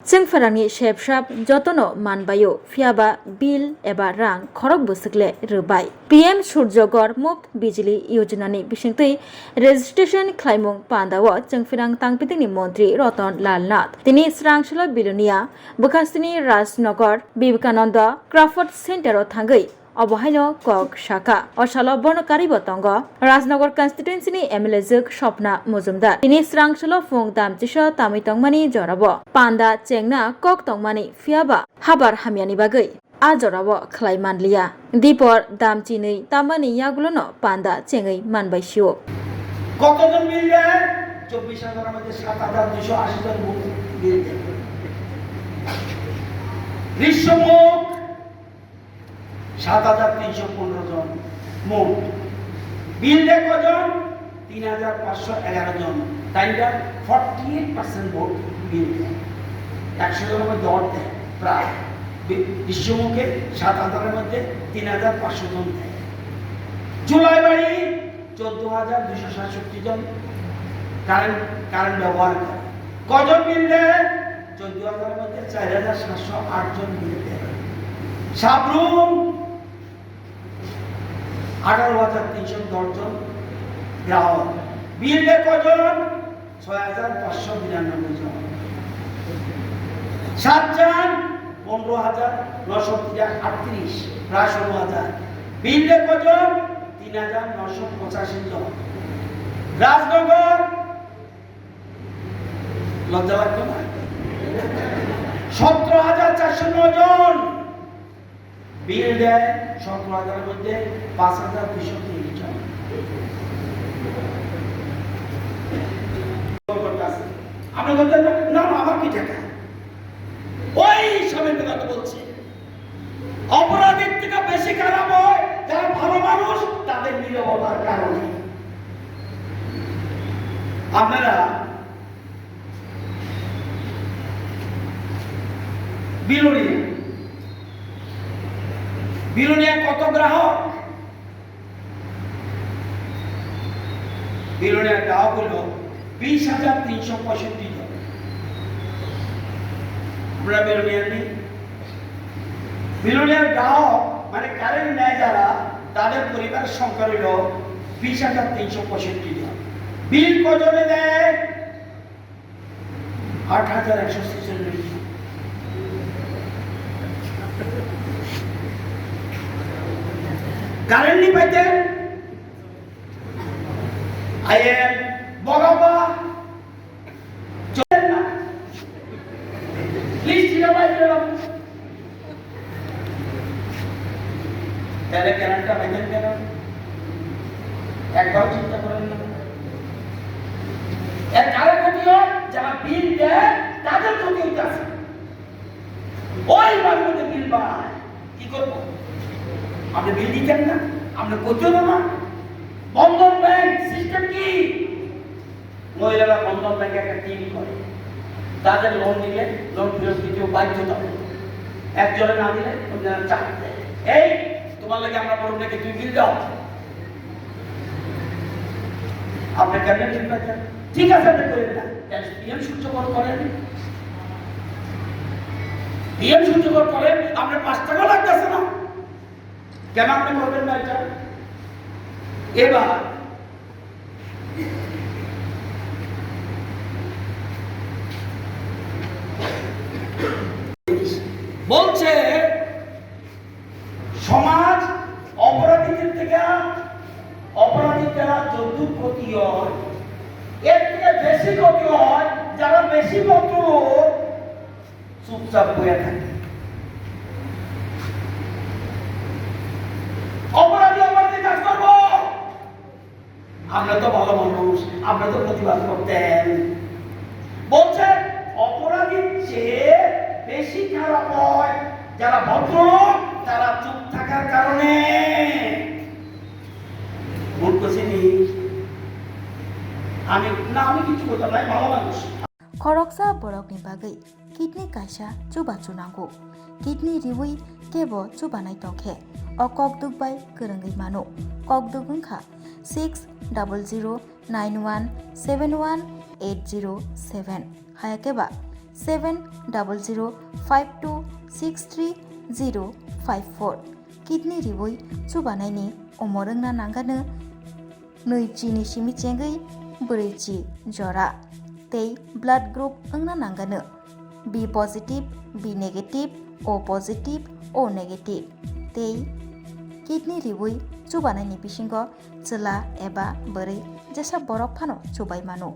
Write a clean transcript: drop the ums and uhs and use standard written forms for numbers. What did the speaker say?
जोंफोरानि सेबसाब जतन मानबायो फियाबा बिल एबा रां खरक बुसुकले रुबाय पीएम सूर्यगर मुफ्त बिजली योजनानि बिसिंतै रेजिस्ट्रेशन खालाममुं पान्दाव जोंफिरां तांपितिनि मन्त्री रतन लाल नाथ दिनै स्रांसल बिलुनिया बुखास्तिनि राजनगर विवेकानन्द क्राफ्ट सेन्टाराव थांगै अबहायनो कक शाखा अशाल बर्णकारी बतंग राजनगर कन्स्टिट्युएन्सिनि एमएलए जोग सपना मुजुमदार दिनै स्रांसल फुं दामचिस तामितंमानि जराब पान्दा चेंना कक तंमानि फियाबा हाबार हामियानि बागै आ जराब खलाय मानलिया दीपर दामचिनै तामानि यागुलनो पान्दा चेङै मानबायसियो কতজন বিল দেয় 24,000 মধ্যে 7,280 জন বিল দেয় গ্রীষ্মমুখ 7,315 জন মোট বিল দেয় কজন 3,511 জন তাইরা 48% ভোট বিল দেয় 100 জনের মধ্যে দর দেয় প্রায় গ্রীষ্মমুখে 7,000 মধ্যে 3,500 জন দেয় জুলাই বাড়ি 14,267 জন কারেন্ট ব্যবহার করে কজন বিল দেয় 14,000 মধ্যে 4,708 জন বিল দেয় সাবরুম 18,310 জন গ্রাহক বিল দেয় কজন 6,599 জন সাতজান 15,938 প্রায় 16,000 বিল দেয় কজন 3,985 জন রাজনগর লজ্জা লাগবে না 17,409 জন বিল দেয় 17,000 মধ্যে 5,230 জন আপনি বলতেন না আমার কি টাকা ওই সবের কথা বলছে অপরাধের থেকে বেশি খারাপ হয় যারা ভালো মানুষ তাদের নীরবতার কারণে আপনারা বিলোনিয়া কত গ্রাহক বিলোনিয়া গ্রাহক হলো 20,365 জন আমরা বিলোনিয়ার গ্রাহক মানে কারেন্ট নেয় যারা তাদের পরিবারের সংখ্যা হল 20,365 জন বিল কজনে দেয় 8,146 জন কারেন্ট নি পাইতেন আইএম বগাবা চলেন না প্লিজ জিরো বাই জিরো তাহলে কারেন্টটা পাইতেন কেন একবার চিন্তা করেন না এর কারণ ক্ষতি হয় যারা বিল দেয় তাদের ক্ষতি হইতেছে ওই মানুষদের বিল বাড়ায় কি করবো আপনি বিল দিতেন না আপনি করতেন না বন্ধন ব্যাংক সিস্টেম কি মহিলারা বন্ধন ব্যাংকে একটা টিম করে তাদের লোন দিলে লোন ফেরত দিতেও বাধ্যতা একজনে না দিলে অন্যরা চাপ দেয় এই তোমার লাগে আমরা বলব নাকি তুমি বিল দাও আপনি কেন বিল পাচ্ছেন ঠিক আছে আপনি করেন না পিএম সূর্যকর করেন পিএম সূর্যকর করেন আপনার 5 টাকা লাগতেছে না কেন আপনি করবেন না এটা এবার বলছে সমাজ অপরাধীদের থেকে অপরাধীর যারা যত ক্ষতি হয় এর থেকে বেশি ক্ষতি হয় যারা বেশি বক্তব্য চুপচাপ বয়ে থাকে অপরাধী অপরাধী কাজ করবো আমরা তো ভালো মানুষ আমরা তো প্রতিবাদ করতেন বলছে অপরাধীর চেয়ে বেশি খারাপ হয় যারা ভদ্রলোক তারা চুপ থাকার কারণে ভুল করছিনি আমি কিছু করতাম না ভালো মানুষ खरकसा बरकनि बागै किडनी कायसा चुबा चुनांगौ किडनी रिवै केबो चुबानाय तंखे अ कक दुगबाय गोरोङै मानो कक दुगुंखा 6009171807 हायाकेबा 70052630054 किडनी रिबुई चुबानायनि अमरंना नांगानो नैचिनि सिमिचेंगै ब्रैचि जरा तै ब्लाड ग्रुप अंगना नांगानो B positive B negative O positive O negative तै किडनी रिबुई चुबानायनि बिसिंग चला एबा बोरै जेसा बरफ फानो चुबाय मानो।